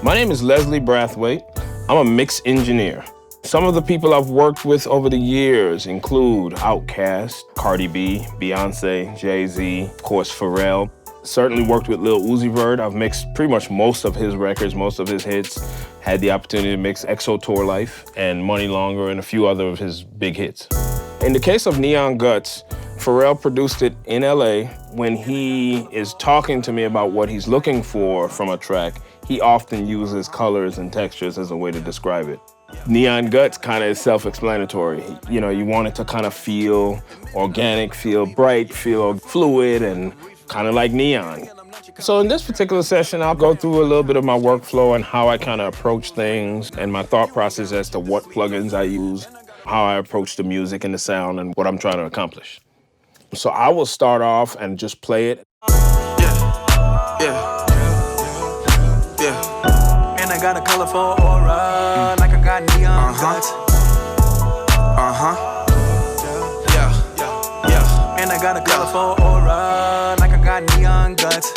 My name is Leslie Brathwaite. I'm a mix engineer. Some of the people I've worked with over the years include Outkast, Cardi B, Beyonce, Jay-Z, of course Pharrell. Certainly worked with Lil Uzi Vert. I've mixed pretty much most of his records, most of his hits. Had the opportunity to mix EXO Tour Life and Money Longer and a few other of his big hits. In the case of Neon Guts, Pharrell produced it in LA. When he is talking to me about what he's looking for from a track, he often uses colors and textures as a way to describe it. Neon Guts kind of is self-explanatory. You know, you want it to kind of feel organic, feel bright, feel fluid, and kind of like neon. So in this particular session, I'll go through a little bit of my workflow and how I kind of approach things and my thought process as to what plugins I use, how I approach the music and the sound and what I'm trying to accomplish. So I will start off and just play it. And I got a colorful aura, like I got neon guts. And I got a colorful aura, like I got neon guts.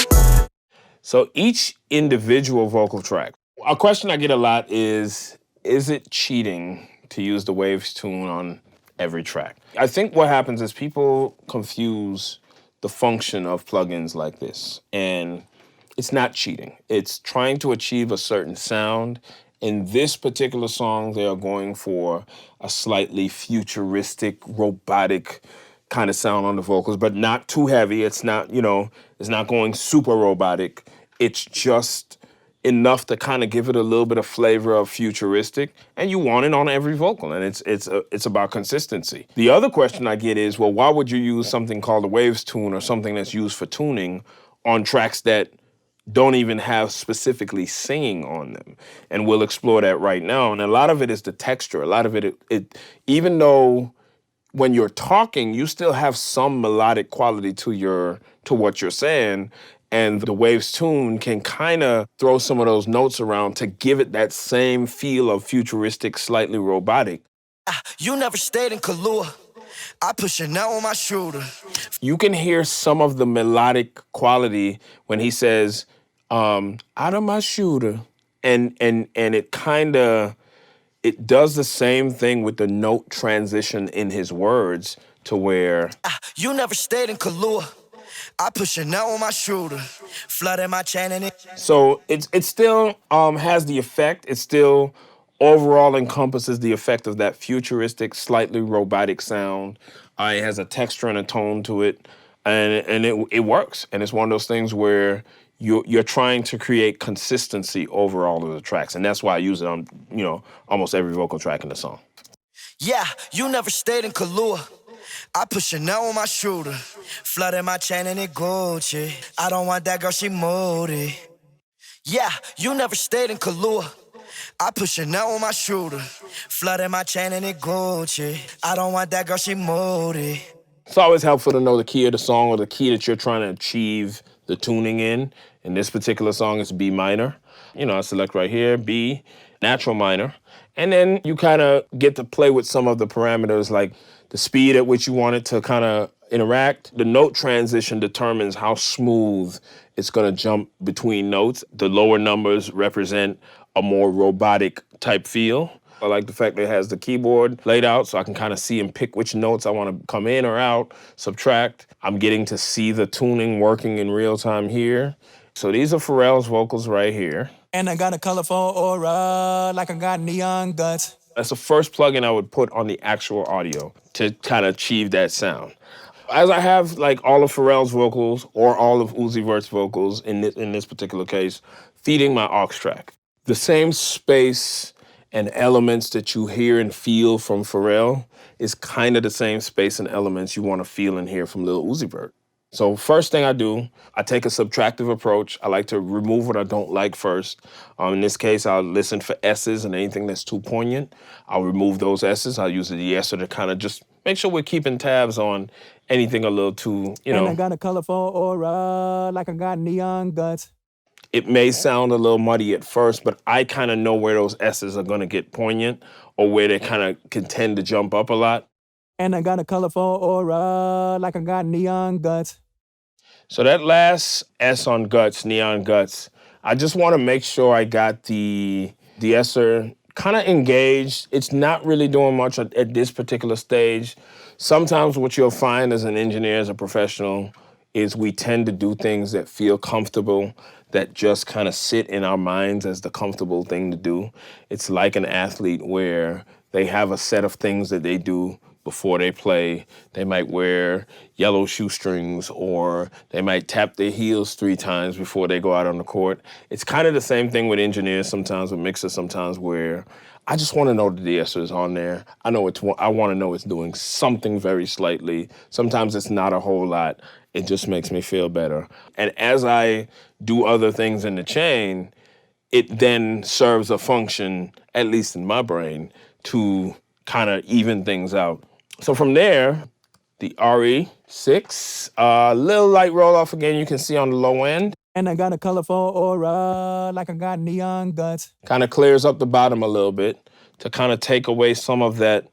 So each individual vocal track. A question I get a lot is it cheating to use the Waves tune on every track? I think what happens is people confuse the function of plugins like this, and it's not cheating. It's trying to achieve a certain sound. In this particular song, they are going for a slightly futuristic, robotic kind of sound on the vocals, but not too heavy. It's not, it's not going super robotic. It's just enough to kind of give it a little bit of flavor of futuristic, and you want it on every vocal, and it's about consistency. The other question I get is, well, why would you use something called a Waves tune or something that's used for tuning on tracks that don't even have specifically singing on them? And we'll explore that right now. And a lot of it is the texture. A lot of it even though when you're talking, you still have some melodic quality to what you're saying, and the Waves tune can kind of throw some of those notes around to give it that same feel of futuristic, slightly robotic. You never stayed in Kahlua. I push it now on my shooter. You can hear some of the melodic quality when he says, out of my shooter. And it does the same thing with the note transition in his words to where you never stayed in Kahlua. I push it now on my shooter. Flooding my chain and it. So it still has the effect. It still overall encompasses the effect of that futuristic, slightly robotic sound. It has a texture and a tone to it, and it works. And it's one of those things where you're trying to create consistency over all of the tracks, and that's why I use it on almost every vocal track in the song. Yeah, you never stayed in Kahlua. I push it now on my shooter. Flooding my chain and it Gucci. I don't want that girl, she moody. Yeah, you never stayed in Kahlua. I push it now on my shooter. Flooding my chain and it Gucci. I don't want that girl, she moody. It's always helpful to know the key of the song or the key that you're trying to achieve the tuning in. In this particular song, it's B minor. I select right here, B, natural minor. And then you kind of get to play with some of the parameters, like the speed at which you want it to kind of interact. The note transition determines how smooth it's going to jump between notes. The lower numbers represent a more robotic type feel. I like the fact that it has the keyboard laid out so I can kind of see and pick which notes I want to come in or out, subtract. I'm getting to see the tuning working in real time here. So these are Pharrell's vocals right here. And I got a colorful aura, like I got neon guts. That's the first plugin I would put on the actual audio to kind of achieve that sound. As I have like all of Pharrell's vocals or all of Uzi Vert's vocals in this particular case, feeding my aux track. The same space and elements that you hear and feel from Pharrell is kind of the same space and elements you want to feel and hear from Lil Uzi Vert. So first thing I do, I take a subtractive approach. I like to remove what I don't like first. In this case, I'll listen for S's and anything that's too poignant. I'll remove those S's. I'll use the de-esser to kind of just make sure we're keeping tabs on anything a little too, And I got a colorful aura, like I got neon guts. It may sound a little muddy at first, but I kind of know where those S's are going to get poignant or where they kind of can tend to jump up a lot. And I got a colorful aura, like I got neon guts. So that last S on guts, neon guts, I just want to make sure I got the de-esser kind of engaged. It's not really doing much at this particular stage. Sometimes what you'll find as an engineer, as a professional, is we tend to do things that feel comfortable, that just kind of sit in our minds as the comfortable thing to do. It's like an athlete where they have a set of things that they do before they play. They might wear yellow shoestrings, or they might tap their heels 3 times before they go out on the court. It's kind of the same thing with engineers sometimes, with mixers sometimes, where I just want to know the de-esser is on there. I want to know it's doing something very slightly. Sometimes it's not a whole lot. It just makes me feel better. And as I do other things in the chain, it then serves a function, at least in my brain, to kind of even things out. So from there, the RE6, little light roll off again, you can see on the low end. And I got a colorful aura, like I got neon guts. Kind of clears up the bottom a little bit to kind of take away some of that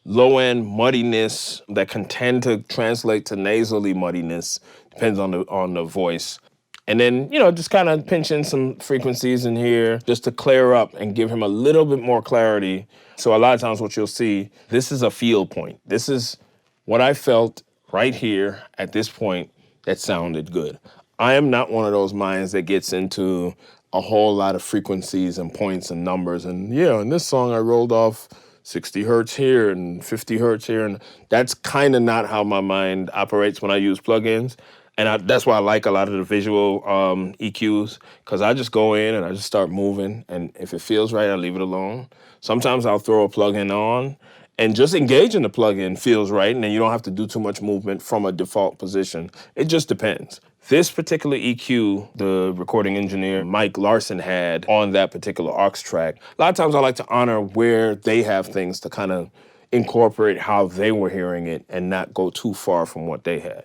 low-end muddiness that can tend to translate to nasally muddiness, depends on the voice. And then, just kind of pinch in some frequencies in here just to clear up and give him a little bit more clarity. So a lot of times what you'll see, this is a feel point. This is what I felt right here at this point that sounded good. I am not one of those minds that gets into a whole lot of frequencies and points and numbers. And in this song I rolled off 60 hertz here and 50 hertz here. And that's kind of not how my mind operates when I use plugins. And that's why I like a lot of the visual EQs, because I just go in and I just start moving. And if it feels right, I leave it alone. Sometimes I'll throw a plugin on, and just engaging the plugin feels right, and then you don't have to do too much movement from a default position. It just depends. This particular EQ, the recording engineer Mike Larson had on that particular aux track, a lot of times I like to honor where they have things to kind of incorporate how they were hearing it and not go too far from what they had.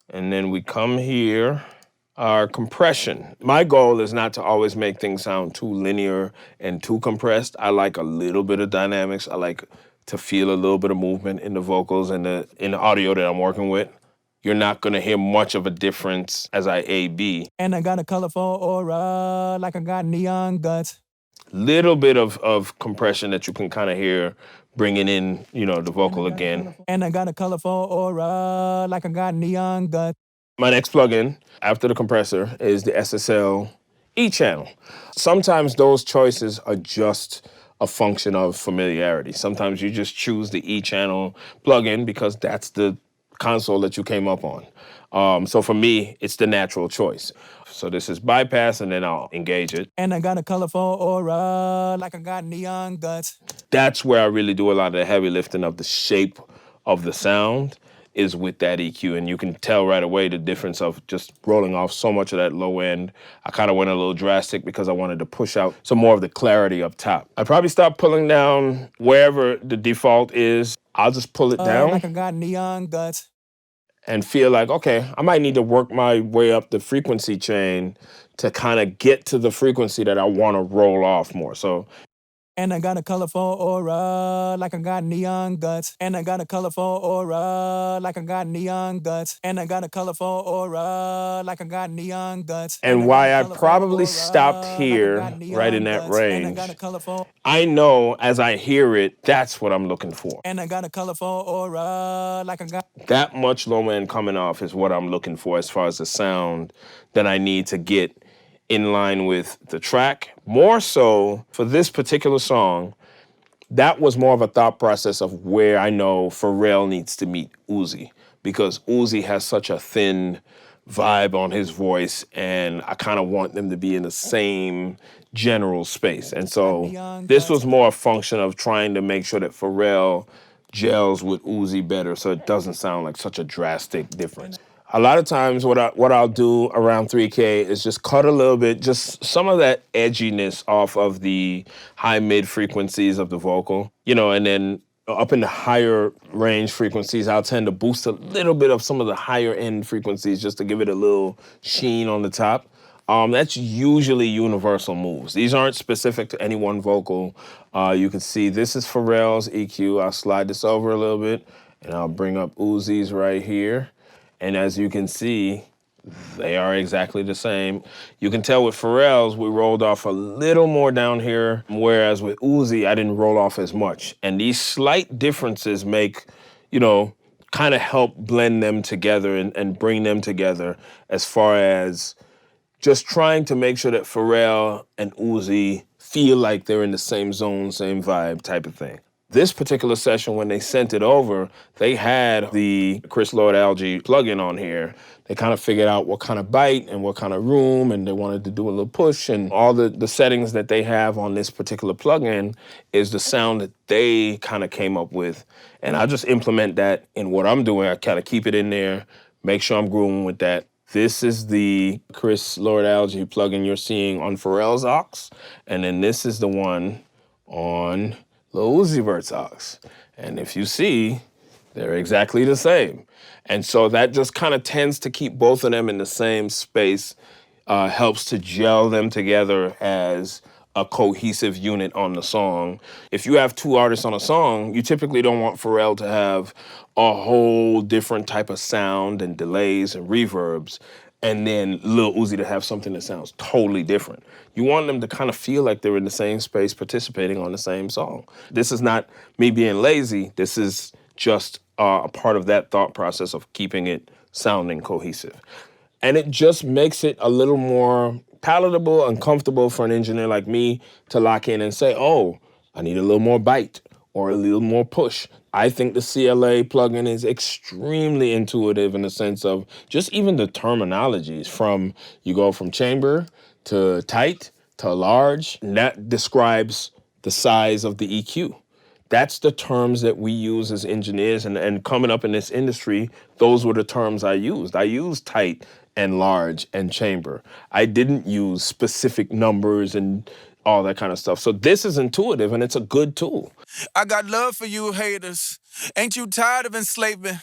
And then we come here, our compression. My goal is not to always make things sound too linear and too compressed. I like a little bit of dynamics. I like to feel a little bit of movement in the vocals and in the audio that I'm working with. You're not gonna hear much of a difference as I A-B. And I got a colorful aura, like I got neon guts. Little bit of compression that you can kind of hear bringing in, the vocal again. And I got a colorful aura, like I got neon guts. My next plugin after the compressor is the SSL E channel. Sometimes those choices are just a function of familiarity. Sometimes you just choose the E channel plugin because that's the console that you came up on. So for me, it's the natural choice. So this is bypass, and then I'll engage it. And I got a colorful aura, like I got neon guts. That's where I really do a lot of the heavy lifting of the shape of the sound, is with that EQ. And you can tell right away the difference of just rolling off so much of that low end. I kind of went a little drastic because I wanted to push out some more of the clarity up top. I probably start pulling down wherever the default is. I'll just pull it down. Like I got neon guts. And feel like, okay, I might need to work my way up the frequency chain to kind of get to the frequency that I want to roll off more. So. And I got a colorful aura, like I got neon guts. And I got a colorful aura, like I got neon guts. And I got a colorful aura, like I got neon guts. And why I probably stopped here, right in that range, I know as I hear it, that's what I'm looking for. And I got a colorful aura, like I got... That much low end coming off is what I'm looking for as far as the sound that I need to get in line with the track. More so for this particular song, that was more of a thought process of where I know Pharrell needs to meet Uzi, because Uzi has such a thin vibe on his voice, and I kind of want them to be in the same general space. And so this was more a function of trying to make sure that Pharrell gels with Uzi better so it doesn't sound like such a drastic difference. A lot of times what I'll do around 3K is just cut a little bit, just some of that edginess off of the high mid frequencies of the vocal, and then up in the higher range frequencies, I'll tend to boost a little bit of some of the higher end frequencies just to give it a little sheen on the top. That's usually universal moves. These aren't specific to any one vocal. You can see this is Pharrell's EQ. I'll slide this over a little bit and I'll bring up Uzi's right here. And as you can see, They are exactly the same. You can tell with Pharrell's, we rolled off a little more down here, whereas with Uzi, I didn't roll off as much. And these slight differences make, you know, kind of help blend them together and bring them together as far as just trying to make sure that Pharrell and Uzi feel like they're in the same zone, same vibe type of thing. This particular session, when they sent it over, they had the Chris Lord Algae plugin on here. They kind of figured out what kind of bite and what kind of room, and they wanted to do a little push, and all the settings that they have on this particular plugin is the sound that they kind of came up with. And I just implement that in what I'm doing. I kind of keep it in there, make sure I'm grooving with that. This is the Chris Lord Algae plugin you're seeing on Pharrell's aux, and then this is the one on Lil Uzi Vert's aux. And if you see, they're exactly the same. And so that just kind of tends to keep both of them in the same space, helps to gel them together as a cohesive unit on the song. If you have two artists on a song, you typically don't want Pharrell to have a whole different type of sound and delays and reverbs, and then Lil Uzi to have something that sounds totally different. You want them to kind of feel like they're in the same space participating on the same song. This is not me being lazy. This is just a part of that thought process of keeping it sounding cohesive. And it just makes it a little more palatable and comfortable for an engineer like me to lock in and say, oh, I need a little more bite or a little more push. I think the CLA plugin is extremely intuitive in the sense of just even the terminologies from, you go from chamber to tight to large, and that describes the size of the EQ. That's the terms that we use as engineers, and coming up in this industry, those were the terms I used. I used tight and large and chamber. I didn't use specific numbers and all that kind of stuff. So this is intuitive and it's a good tool. I got love for you haters. Ain't you tired of enslaving?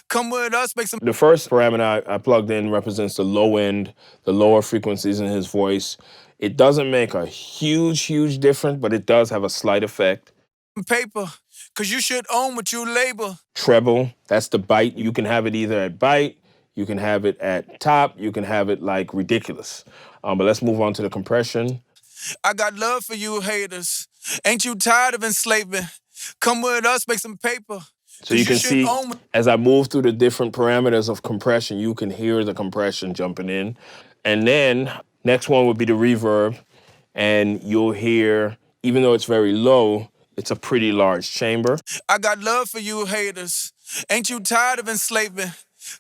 Come with us, make some... The first parameter I plugged in represents the low end, the lower frequencies in his voice. It doesn't make a huge difference, but it does have a slight effect. Paper, cause you should own what you label. Treble, that's the bite. You can have it either at bite, you can have it at top, you can have it like ridiculous. But let's move on to the compression. I got love for you haters. Ain't you tired of enslaving? Come with us, make some paper. So you can see, as I move through the different parameters of compression, you can hear the compression jumping in. And then next one would be the reverb. And you'll hear, even though it's very low, it's a pretty large chamber. I got love for you haters. Ain't you tired of enslaving?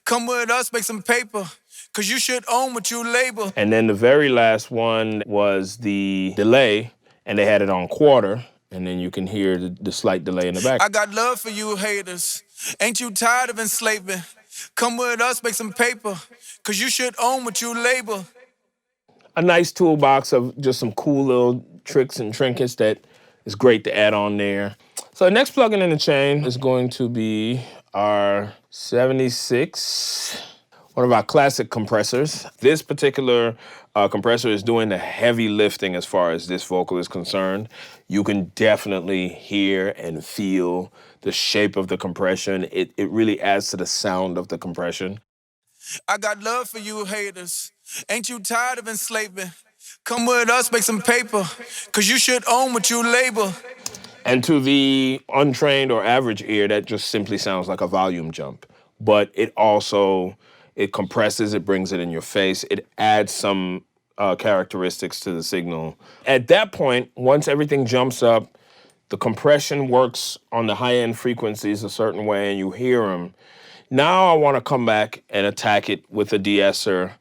Come with us, make some paper. Cause you should own what you label. And then the very last one was the delay, and they had it on quarter, and then you can hear the slight delay in the back. I got love for you haters. Ain't you tired of enslaving? Come with us, make some paper. Cause you should own what you label. A nice toolbox of just some cool little tricks and trinkets that is great to add on there. So the next plugin in the chain is going to be our 76, one of our classic compressors. This particular compressor is doing the heavy lifting as far as this vocal is concerned. You can definitely hear and feel the shape of the compression. It really adds to the sound of the compression. I got love for you haters. Ain't you tired of enslaving? Come with us, make some paper. Cause you should own what you label. And to the untrained or average ear, that just simply sounds like a volume jump. But it also, it compresses, it brings it in your face, it adds some characteristics to the signal. At that point, once everything jumps up, the compression works on the high-end frequencies a certain way and you hear them. Now I want to come back and attack it with a de-esser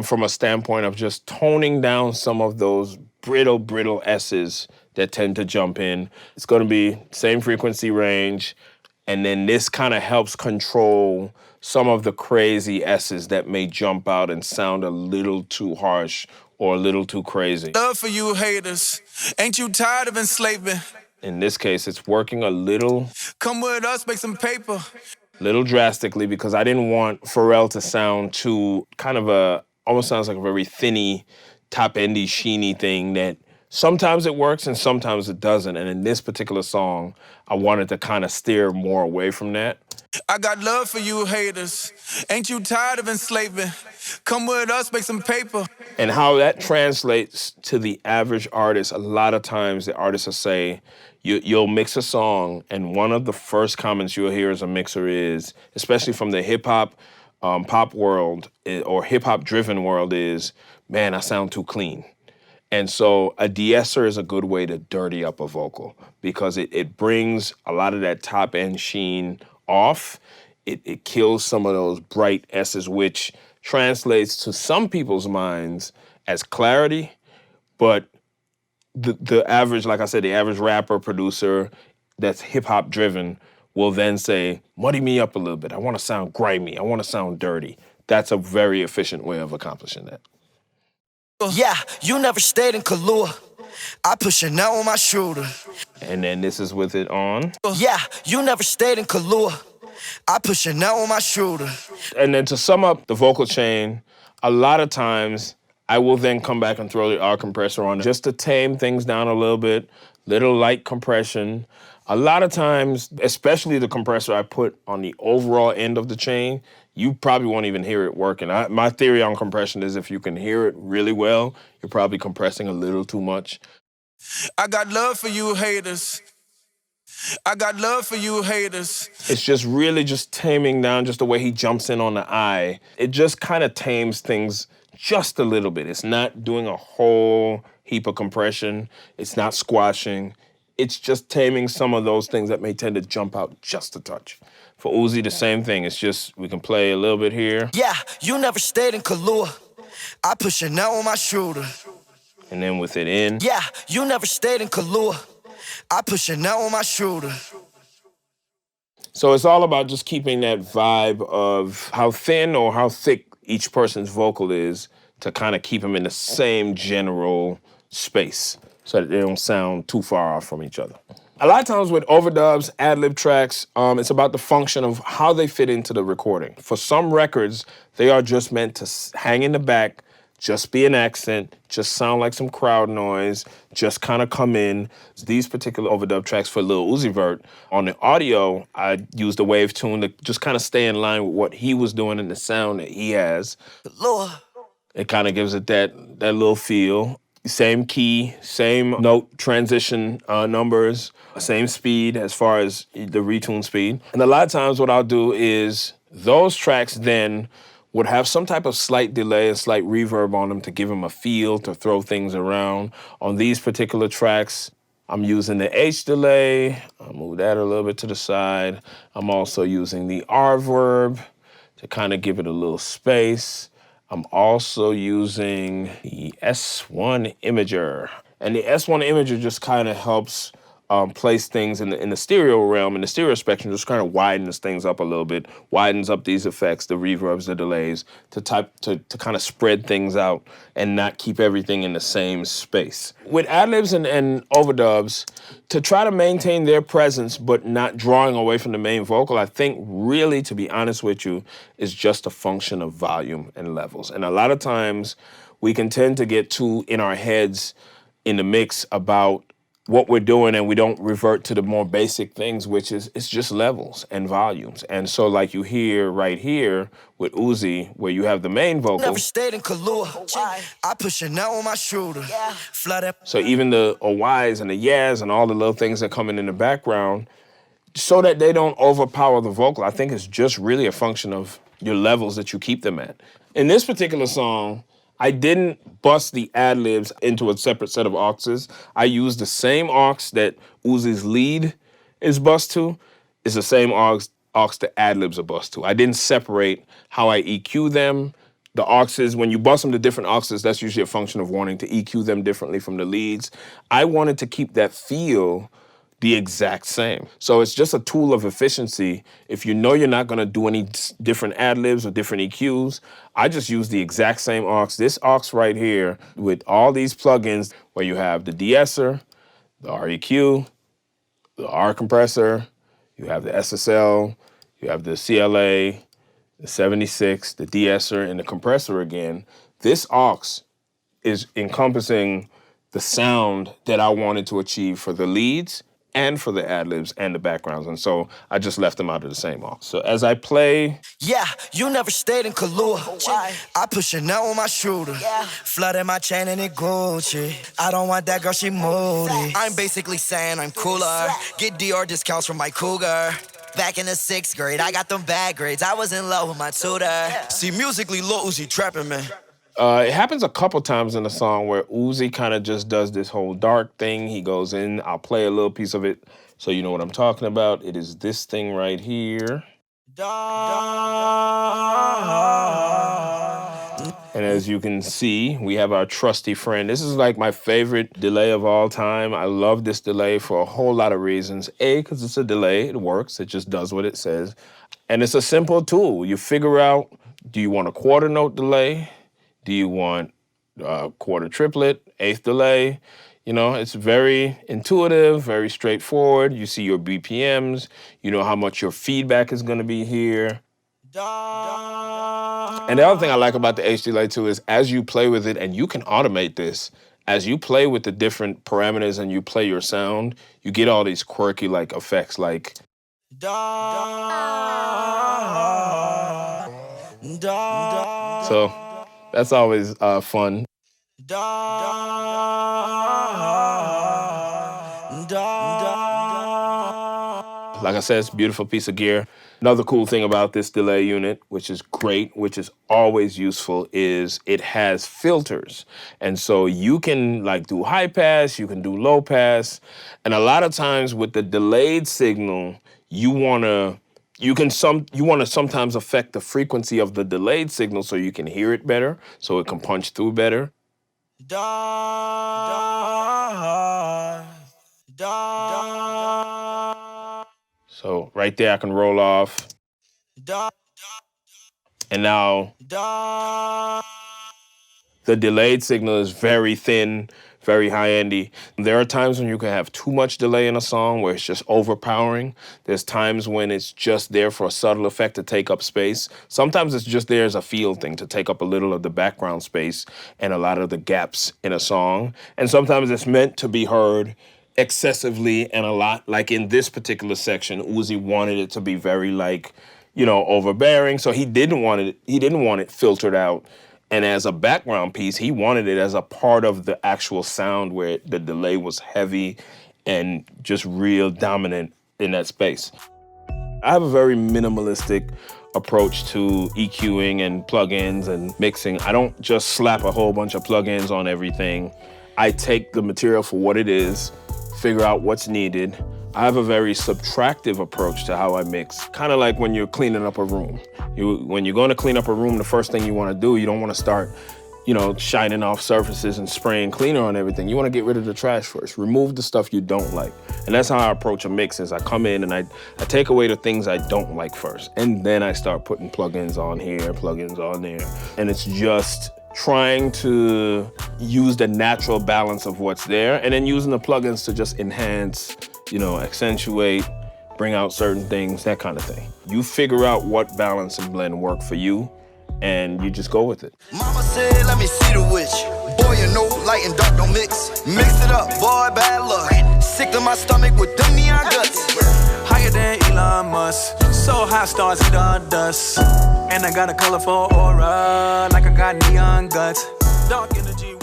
from a standpoint of just toning down some of those brittle S's that tend to jump in. It's going to be same frequency range, and then this kind of helps control some of the crazy S's that may jump out and sound a little too harsh or a little too crazy. Love for you haters. Ain't you tired of enslaving? In this case, it's working a little... Come with us, make some paper. Little drastically, because I didn't want Pharrell to sound too kind of almost sounds like a very thinny, top-endy, sheeny thing that sometimes it works and sometimes it doesn't. And in this particular song, I wanted to kind of steer more away from that. I got love for you haters. Ain't you tired of enslaving? Come with us, make some paper. And how that translates to the average artist, a lot of times the artists will say, you'll mix a song, and one of the first comments you'll hear as a mixer is, especially from the hip-hop, pop world, or hip-hop driven world is, man, I sound too clean. And so a de-esser is a good way to dirty up a vocal because it brings a lot of that top end sheen off. It kills some of those bright S's, which translates to some people's minds as clarity, but the average, like I said, the average rapper, producer that's hip hop driven will then say, muddy me up a little bit. I want to sound grimy. I want to sound dirty. That's a very efficient way of accomplishing that. Yeah, you never stayed in Kahlua. I put Chanel on my shooter. And then this is with it on. Yeah, you never stayed in Kahlua. I put Chanel on my shooter. And then to sum up the vocal chain, a lot of times I will then come back and throw the R compressor on just to tame things down a little bit, little light compression. A lot of times, especially the compressor I put on the overall end of the chain, you probably won't even hear it working. My theory on compression is if you can hear it really well, you're probably compressing a little too much. I got love for you haters. I got love for you haters. It's just really just taming down just the way he jumps in on the eye. It just kind of tames things just a little bit. It's not doing a whole heap of compression. It's not squashing. It's just taming some of those things that may tend to jump out just a touch. For Uzi, the same thing. It's just, we can play a little bit here. Yeah, you never stayed in Kahlua. I put Chanel on my shooter. And then with it in. Yeah, you never stayed in Kahlua. I put Chanel on my shooter. So it's all about just keeping that vibe of how thin or how thick each person's vocal is to kind of keep them in the same general space so that they don't sound too far off from each other. A lot of times with overdubs, ad-lib tracks, it's about the function of how they fit into the recording. For some records, they are just meant to hang in the back, just be an accent, just sound like some crowd noise, just kind of come in. These particular overdub tracks for Lil Uzi Vert, on the audio, I used the wave tune to just kind of stay in line with what he was doing and the sound that he has. Lord. It kind of gives it that little feel. Same key, same note transition numbers, same speed as far as the retune speed. And a lot of times what I'll do is those tracks then would have some type of slight delay, a slight reverb on them to give them a feel, to throw things around. On these particular tracks, I'm using the H delay. I'll move that a little bit to the side. I'm also using the R verb to kind of give it a little space. I'm also using the S1 imager. And the S1 imager just kind of helps place things in the stereo realm, in the stereo spectrum, just kind of widens things up a little bit, widens up these effects, the reverbs, the delays, to kind of spread things out and not keep everything in the same space. With ad-libs and overdubs, to try to maintain their presence but not drawing away from the main vocal, I think really, to be honest with you, is just a function of volume and levels. And a lot of times we can tend to get too in our heads in the mix about what we're doing, and we don't revert to the more basic things, which is it's just levels and volumes. And so like you hear right here with Uzi, where you have the main vocal. Never stayed in Kahlua. I put Chanel on my shooter. So even the whys and the yeahs and all the little things that come in the background, so that they don't overpower the vocal, I think it's just really a function of your levels that you keep them at. In this particular song, I didn't bust the ad-libs into a separate set of auxes. I used the same aux that Uzi's lead is bust to, is the same aux the ad-libs are bust to. I didn't separate how I EQ them. The auxes, when you bust them to different auxes, that's usually a function of wanting to EQ them differently from the leads. I wanted to keep that feel the exact same. So it's just a tool of efficiency. If you know you're not gonna do any different ad-libs or different EQs, I just use the exact same aux. This aux right here with all these plugins where you have the de-esser, the REQ, the R compressor, you have the SSL, you have the CLA, the 76, the de-esser, and the compressor again. This aux is encompassing the sound that I wanted to achieve for the leads and for the ad-libs and the backgrounds. And so I just left them out of the same off. So as I play... Yeah, you never stayed in Kahlua. I put Chanel on my shooter. Flooded my chain and it Gucci. I don't want that girl, she moody. I'm basically saying I'm cooler. Get DR discounts from my cougar. Back in the 6th grade, I got them bad grades. I was in love with my tutor. See, musically, Lil Uzi trapping, man. It happens a couple times in the song where Uzi kind of just does this whole dark thing. He goes in, I'll play a little piece of it so you know what I'm talking about. It is this thing right here. And as you can see, we have our trusty friend. This is like my favorite delay of all time. I love this delay for a whole lot of reasons. A, because it's a delay, it works, it just does what it says. And it's a simple tool. You figure out, do you want a quarter note delay? Do you want a quarter triplet, eighth delay? You know, it's very intuitive, very straightforward. You see your BPMs, you know how much your feedback is gonna be here. And the other thing I like about the H delay too is as you play with it, and you can automate this, as you play with the different parameters and you play your sound, you get all these quirky like effects like. So that's always fun. Like I said, it's a beautiful piece of gear. Another cool thing about this delay unit, which is great, which is always useful, is it has filters. And so you can like do high pass, you can do low pass. And a lot of times with the delayed signal, you wanna sometimes affect the frequency of the delayed signal so you can hear it better, so it can punch through better. So right there I can roll off. And now the delayed signal is very thin, very high-endy. There are times when you can have too much delay in a song where it's just overpowering. There's times when it's just there for a subtle effect to take up space. Sometimes it's just there as a feel thing to take up a little of the background space and a lot of the gaps in a song. And sometimes it's meant to be heard excessively and a lot. Like in this particular section, Uzi wanted it to be very like, you know, overbearing. So he didn't want it filtered out. And as a background piece, he wanted it as a part of the actual sound where the delay was heavy and just real dominant in that space. I have a very minimalistic approach to EQing and plugins and mixing. I don't just slap a whole bunch of plugins on everything. I take the material for what it is, figure out what's needed. I have a very subtractive approach to how I mix, kind of like when you're cleaning up a room. When you're going to clean up a room, the first thing you want to do, you don't want to start, you know, shining off surfaces and spraying cleaner on everything. You want to get rid of the trash first. Remove the stuff you don't like. And that's how I approach a mix is I come in and I take away the things I don't like first. And then I start putting plugins on here, plugins on there. And it's just trying to use the natural balance of what's there and then using the plugins to just enhance, you know, accentuate, bring out certain things, that kind of thing. You figure out what balance and blend work for you and you just go with it. Mama said, let me see the witch. Boy, you know, light and dark don't mix. Mix it up, boy, bad luck. Sick to my stomach with them neon guts. Higher than Elon Musk, so high stars and stardust. And I got a colorful aura, like I got neon guts. Dark energy.